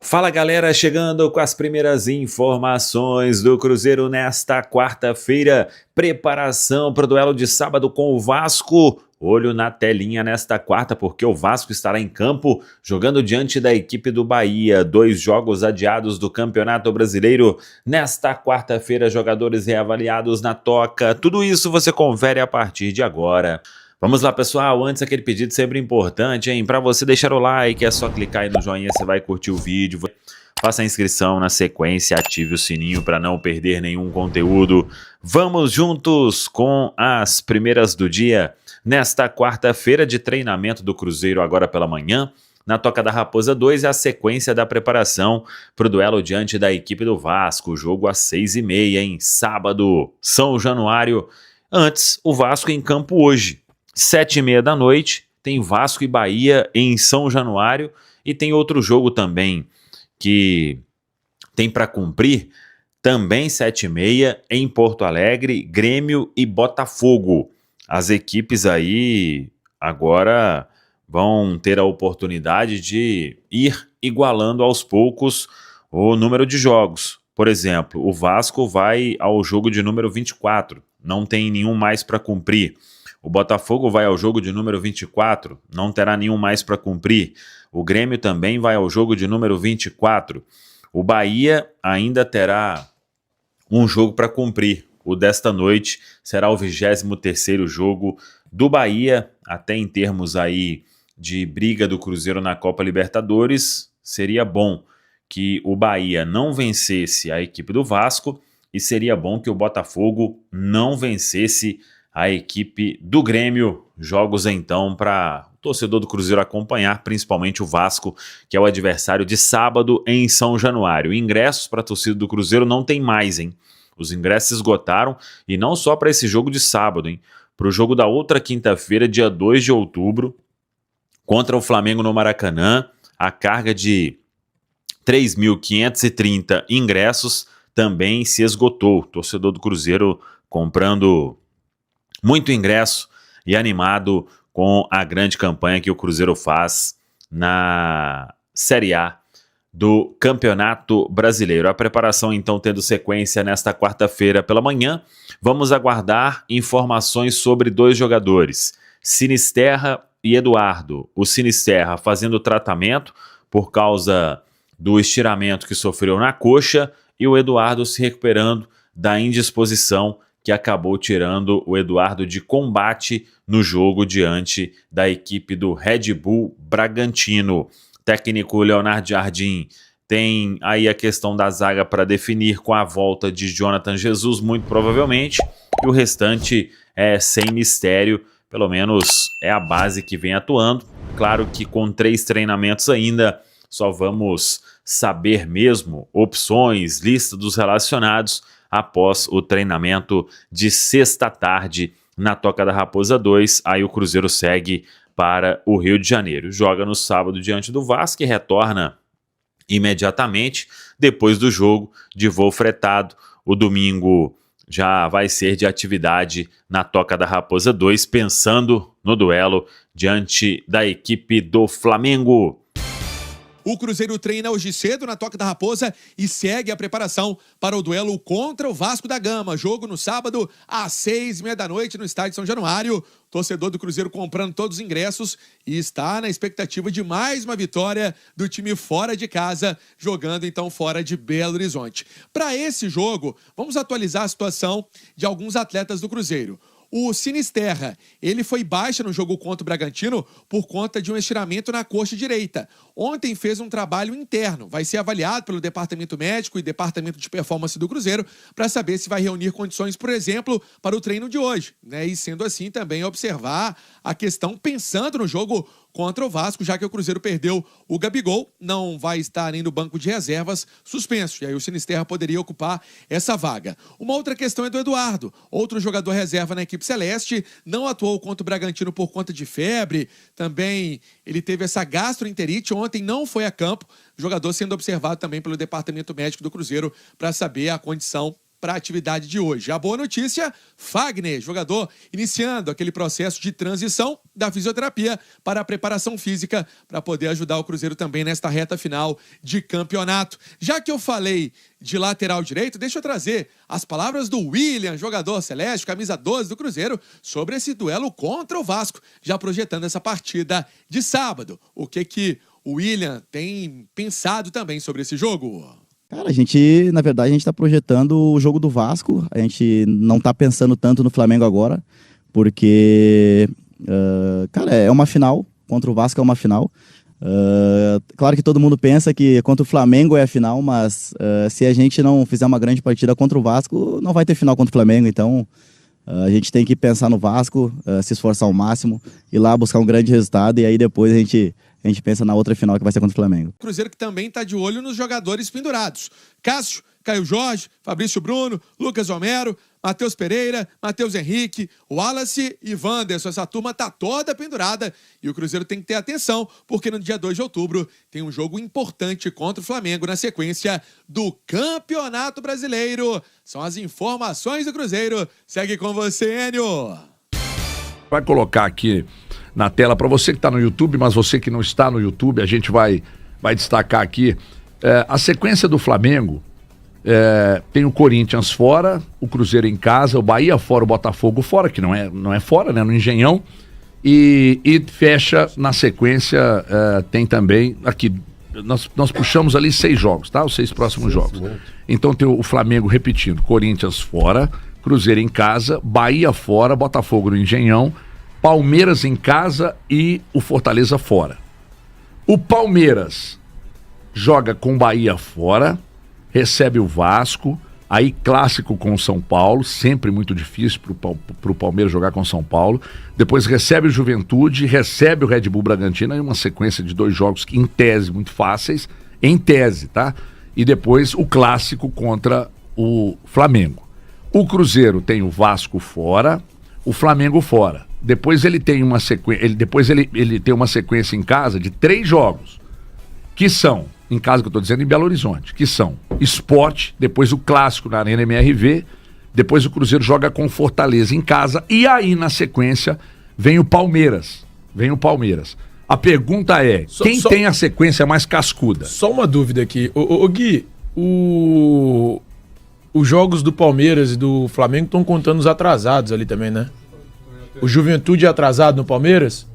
Fala galera, chegando com as primeiras informações do Cruzeiro nesta quarta-feira. Preparação para o duelo de sábado com o Vasco. Olho na telinha nesta quarta, porque o Vasco estará em campo jogando diante da equipe do Bahia. 2 jogos adiados do Campeonato Brasileiro. Nesta quarta-feira, jogadores reavaliados na toca. Tudo isso você confere a partir de agora. Vamos lá, pessoal, antes aquele pedido sempre importante, hein? Para você deixar o like, é só clicar aí no joinha, você vai curtir o vídeo, faça a inscrição na sequência, ative o sininho para não perder nenhum conteúdo. Vamos juntos com as primeiras do dia, nesta quarta-feira de treinamento do Cruzeiro agora pela manhã. Na Toca da Raposa 2 é a sequência da preparação para o duelo diante da equipe do Vasco, jogo às 6h30, em sábado, São Januário. Antes, o Vasco em campo hoje. 7h30 da noite, tem Vasco e Bahia em São Januário e tem outro jogo também que tem para cumprir, também 7h30 em Porto Alegre, Grêmio e Botafogo. As equipes aí agora vão ter a oportunidade de ir igualando aos poucos o número de jogos. Por exemplo, o Vasco vai ao jogo de número 24, não tem nenhum mais para cumprir. O Botafogo vai ao jogo de número 24, não terá nenhum mais para cumprir. O Grêmio também vai ao jogo de número 24. O Bahia ainda terá um jogo para cumprir. O desta noite será o 23º jogo do Bahia, até em termos aí de briga do Cruzeiro na Copa Libertadores. Seria bom que o Bahia não vencesse a equipe do Vasco e seria bom que o Botafogo não vencesse a equipe do Grêmio. Jogos então para o torcedor do Cruzeiro acompanhar, principalmente o Vasco, que é o adversário de sábado em São Januário. Ingressos para a torcida do Cruzeiro não tem mais, hein? Os ingressos esgotaram, e não só para esse jogo de sábado, hein? Para o jogo da outra quinta-feira, dia 2 de outubro, contra o Flamengo no Maracanã, a carga de 3.530 ingressos também se esgotou. O torcedor do Cruzeiro comprando muito ingresso e animado com a grande campanha que o Cruzeiro faz na Série A do Campeonato Brasileiro. A preparação então tendo sequência nesta quarta-feira pela manhã. Vamos aguardar informações sobre 2 jogadores, Sinisterra e Eduardo. O Sinisterra fazendo tratamento por causa do estiramento que sofreu na coxa e o Eduardo se recuperando da indisposição que acabou tirando o Eduardo de combate no jogo diante da equipe do Red Bull Bragantino. Técnico Leonardo Jardim tem aí a questão da zaga para definir com a volta de Jonathan Jesus, muito provavelmente, e o restante é sem mistério, pelo menos é a base que vem atuando. Claro que com 3 treinamentos ainda, só vamos saber mesmo opções, lista dos relacionados, após o treinamento de sexta-tarde na Toca da Raposa 2, aí o Cruzeiro segue para o Rio de Janeiro. Joga no sábado diante do Vasco e retorna imediatamente depois do jogo de voo fretado. O domingo já vai ser de atividade na Toca da Raposa 2, pensando no duelo diante da equipe do Flamengo. O Cruzeiro treina hoje cedo na Toca da Raposa e segue a preparação para o duelo contra o Vasco da Gama. Jogo no sábado, às 6h30 da noite, no estádio São Januário. Torcedor do Cruzeiro comprando todos os ingressos e está na expectativa de mais uma vitória do time fora de casa, jogando então fora de Belo Horizonte. Para esse jogo, vamos atualizar a situação de alguns atletas do Cruzeiro. O Sinisterra, ele foi baixa no jogo contra o Bragantino por conta de um estiramento na coxa direita. Ontem fez um trabalho interno, vai ser avaliado pelo departamento médico e departamento de performance do Cruzeiro para saber se vai reunir condições, por exemplo, para o treino de hoje, né? E sendo assim também observar a questão pensando no jogo contra o Vasco, já que o Cruzeiro perdeu o Gabigol, não vai estar nem no banco de reservas, suspenso. E aí o Sinisterra poderia ocupar essa vaga. Uma outra questão é do Eduardo, outro jogador reserva na equipe celeste, não atuou contra o Bragantino por conta de febre, também ele teve essa gastroenterite, ontem não foi a campo, jogador sendo observado também pelo departamento médico do Cruzeiro para saber a condição para a atividade de hoje. A boa notícia, Fagner, jogador iniciando aquele processo de transição da fisioterapia para a preparação física para poder ajudar o Cruzeiro também nesta reta final de campeonato. Já que eu falei de lateral direito, deixa eu trazer as palavras do William, jogador celeste, camisa 12 do Cruzeiro, sobre esse duelo contra o Vasco, já projetando essa partida de sábado. O que o William tem pensado também sobre esse jogo? Cara, na verdade, a gente tá projetando o jogo do Vasco. A gente não tá pensando tanto no Flamengo agora, porque, cara, é uma final. Contra o Vasco é uma final. Claro que todo mundo pensa que contra o Flamengo é a final, mas se a gente não fizer uma grande partida contra o Vasco, não vai ter final contra o Flamengo. Então, a gente tem que pensar no Vasco, se esforçar ao máximo, ir lá buscar um grande resultado, e aí depois a gente pensa na outra final que vai ser contra o Flamengo. Cruzeiro que também está de olho nos jogadores pendurados. Cássio, Caio Jorge, Fabrício Bruno, Lucas Homero, Matheus Pereira, Matheus Henrique, Wallace e Wanderson. Essa turma tá toda pendurada e o Cruzeiro tem que ter atenção, porque no dia 2 de outubro tem um jogo importante contra o Flamengo na sequência do Campeonato Brasileiro. São as informações do Cruzeiro. Segue com você, Enio. Vai colocar aqui na tela para você que está no YouTube, mas você que não está no YouTube, a gente vai destacar aqui a sequência do Flamengo. Tem o Corinthians fora, o Cruzeiro em casa, o Bahia fora, o Botafogo fora, que não é fora, né, no Engenhão, e fecha na sequência, tem também aqui, nós puxamos ali 6 jogos, tá? Os 6 próximos jogos. Então tem o Flamengo repetindo, Corinthians fora, Cruzeiro em casa, Bahia fora, Botafogo no Engenhão, Palmeiras em casa e o Fortaleza fora. O Palmeiras joga com o Bahia fora, recebe o Vasco, aí clássico com o São Paulo, sempre muito difícil para o Palmeiras jogar com o São Paulo. Depois recebe o Juventude, recebe o Red Bull Bragantino, aí uma sequência de 2 jogos que em tese muito fáceis, em tese, tá? E depois o clássico contra o Flamengo. O Cruzeiro tem o Vasco fora, o Flamengo fora. Depois ele tem uma sequência, ele tem uma sequência em casa de 3 jogos, que são, em casa que eu estou dizendo, em Belo Horizonte, que são Sport, depois o clássico na Arena MRV, depois o Cruzeiro joga com Fortaleza em casa, e aí na sequência vem o Palmeiras. A pergunta é, quem tem a sequência mais cascuda? Só uma dúvida aqui. Ô Gui, os jogos do Palmeiras e do Flamengo estão contando os atrasados ali também, né? O Juventude é atrasado no Palmeiras?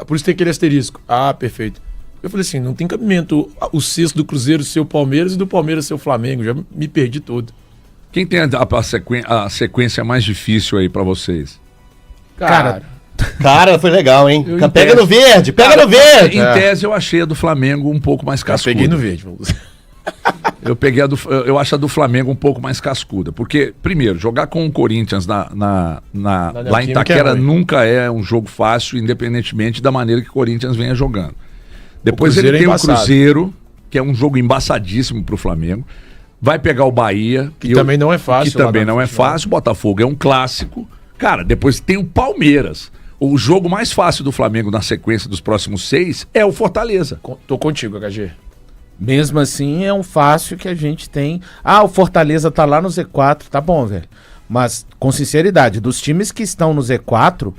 Por isso tem aquele asterisco. Perfeito. Eu falei assim, não tem cabimento o 6º do Cruzeiro ser o Palmeiras e do Palmeiras ser o Flamengo. Já me perdi todo. Quem tem a sequência mais difícil aí pra vocês? Cara, foi legal, hein? Pega no verde, pega no verde! Em tese eu achei a do Flamengo um pouco mais cascuda. Peguei no verde. Eu acho a do Flamengo um pouco mais cascuda. Porque, primeiro, jogar com o Corinthians lá em Itaquera nunca é um jogo fácil, independentemente da maneira que o Corinthians venha jogando. Depois ele tem o Cruzeiro, que é um jogo embaçadíssimo pro Flamengo. Vai pegar o Bahia, que também não é fácil. Que também não é fácil. O Botafogo é um clássico. Cara, depois tem o Palmeiras. O jogo mais fácil do Flamengo na sequência dos próximos 6 é o Fortaleza. Tô contigo, HG. Mesmo assim, é um fácil que a gente tem. O Fortaleza tá lá no Z4, tá bom, velho. Mas, com sinceridade, dos times que estão no Z4,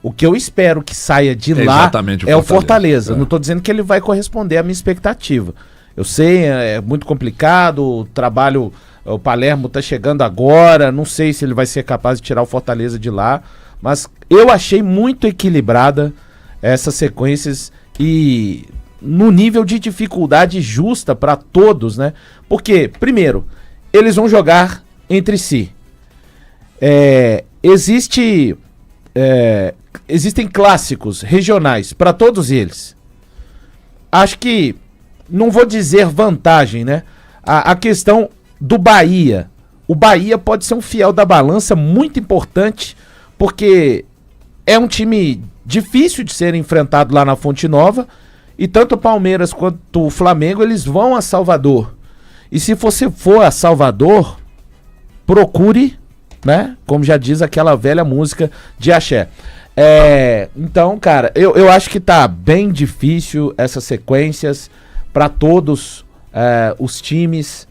o que eu espero que saia de lá é o Fortaleza. Não tô dizendo que ele vai corresponder à minha expectativa. Eu sei, é muito complicado, o trabalho, o Palermo tá chegando agora, não sei se ele vai ser capaz de tirar o Fortaleza de lá, mas eu achei muito equilibrada essas sequências e no nível de dificuldade justa para todos, né? Porque, primeiro, eles vão jogar entre si. Existem clássicos regionais para todos eles. Acho que, não vou dizer vantagem, né? A questão do Bahia. O Bahia pode ser um fiel da balança muito importante, porque é um time difícil de ser enfrentado lá na Fonte Nova, e tanto o Palmeiras quanto o Flamengo, eles vão a Salvador. E se você for a Salvador, procure, né? Como já diz aquela velha música de axé. Então, cara, eu acho que tá bem difícil essas sequências para todos os times.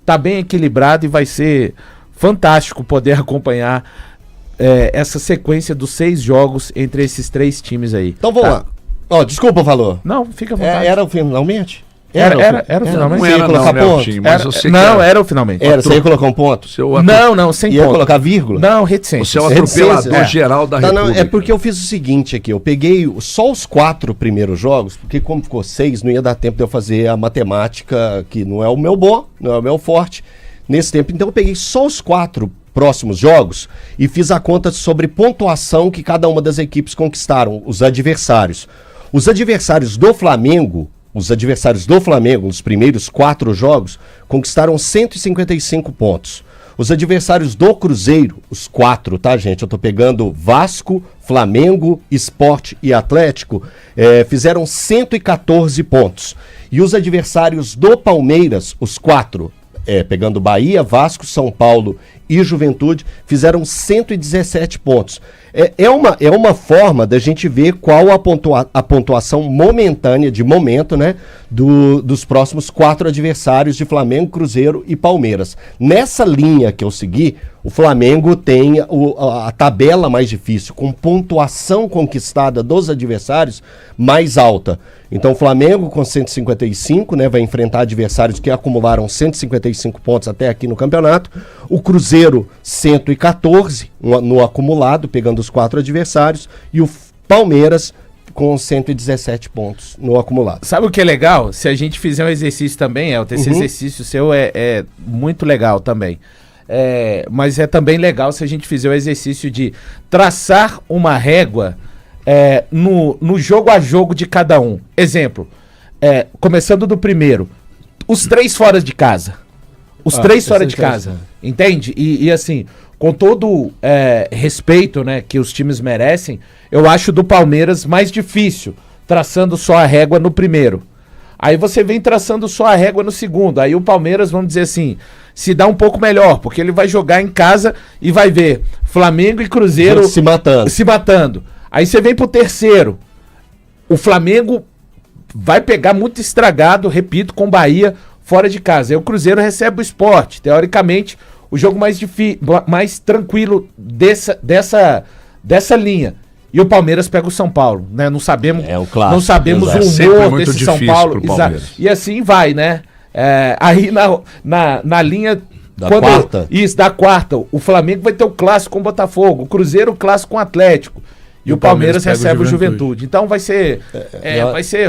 tá bem equilibrado e vai ser fantástico poder acompanhar essa sequência dos 6 jogos entre esses 3 times aí. Então vamos lá. Ó, desculpa, Valor. Não, fica à vontade. Era o finalmente? Era o finalmente. Não era colocar não, ponto? Neltinho, mas eu sei que Era o finalmente. Você ia colocar um ponto? Não, sem Ia ponto. colocar vírgula? Não, reticência. Você é o atropelador Reticência. geral da Tá, não, República. é porque eu fiz o seguinte aqui, eu peguei só os 4 primeiros jogos, porque como ficou 6, não ia dar tempo de eu fazer a matemática, que não é o meu bom, não é o meu forte, nesse tempo. Então eu peguei só os 4 próximos jogos e fiz a conta sobre pontuação que cada uma das equipes conquistaram, os adversários. Os adversários do Flamengo, nos primeiros 4 jogos, conquistaram 155 pontos. Os adversários do Cruzeiro, os 4, tá, gente? Eu tô pegando Vasco, Flamengo, Sport e Atlético, fizeram 114 pontos. E os adversários do Palmeiras, os 4, pegando Bahia, Vasco, São Paulo e Juventude, fizeram 117 pontos. É uma forma da gente ver qual a pontuação momentânea, de momento, né, dos próximos 4 adversários de Flamengo, Cruzeiro e Palmeiras. Nessa linha que eu segui, o Flamengo tem a tabela mais difícil, com pontuação conquistada dos adversários mais alta. Então o Flamengo com 155, né, vai enfrentar adversários que acumularam 155 pontos até aqui no campeonato. O Cruzeiro 114 no acumulado, pegando os 4 adversários. E o Palmeiras com 117 pontos no acumulado. Sabe o que é legal? Se a gente fizer um exercício também, esse exercício seu é muito legal também. Mas é também legal se a gente fizer o exercício de traçar uma régua no jogo a jogo de cada um. Exemplo, começando do primeiro, os 3 fora de casa. Os 3 fora de casa, entende? E assim, com todo respeito, né, que os times merecem, eu acho do Palmeiras mais difícil, traçando só a régua no primeiro. Aí você vem traçando só a régua no segundo. Aí o Palmeiras, vamos dizer assim, se dá um pouco melhor, porque ele vai jogar em casa e vai ver Flamengo e Cruzeiro se matando. Aí você vem pro terceiro. O Flamengo vai pegar muito estragado, repito, com Bahia fora de casa. Aí o Cruzeiro recebe o Sport. Teoricamente, o jogo mais tranquilo dessa linha. E o Palmeiras pega o São Paulo, né? Não sabemos, o clássico, não sabemos o sempre humor muito desse São difícil Paulo. pro Palmeiras. E assim vai, né? Aí na linha Da quarta? Isso, da quarta. O Flamengo vai ter o clássico com o Botafogo, o Cruzeiro o clássico com o Atlético. E o Palmeiras recebe o Juventude. Então vai ser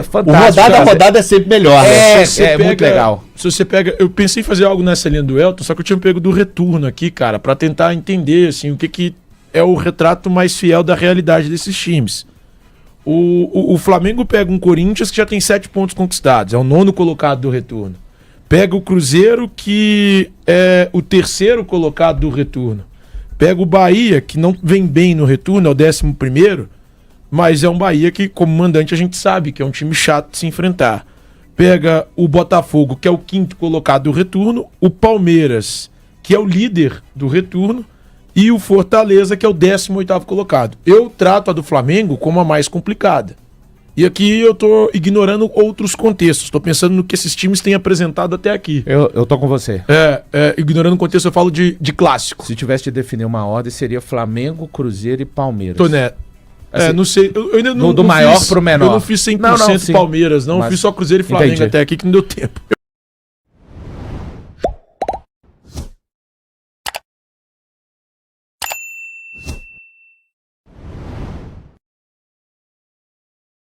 fantástico. O rodada a rodada é sempre melhor, né? Muito legal. Se você pega... Eu pensei em fazer algo nessa linha do Elton, só que eu tinha pego do retorno aqui, cara, pra tentar entender, assim, o que é o retrato mais fiel da realidade desses times. O Flamengo pega um Corinthians que já tem 7 pontos conquistados, é o 9º colocado do retorno. Pega o Cruzeiro, que é o 3º colocado do retorno. Pega o Bahia, que não vem bem no retorno, é o 11º, mas é um Bahia que, como mandante, a gente sabe que é um time chato de se enfrentar. Pega o Botafogo, que é o 5º colocado do retorno, o Palmeiras, que é o líder do retorno, e o Fortaleza, que é o 18º colocado. Eu trato a do Flamengo como a mais complicada. E aqui eu tô ignorando outros contextos. Tô pensando no que esses times têm apresentado até aqui. Eu tô com você. Ignorando o contexto, eu falo de clássico. Se tivesse de definir uma ordem, seria Flamengo, Cruzeiro e Palmeiras. Tô, né? Não sei. Eu ainda não. Do maior pro menor. Eu não fiz 100% sim. Palmeiras, não. Mas fiz só Cruzeiro e Flamengo entendi. até aqui, que não deu tempo.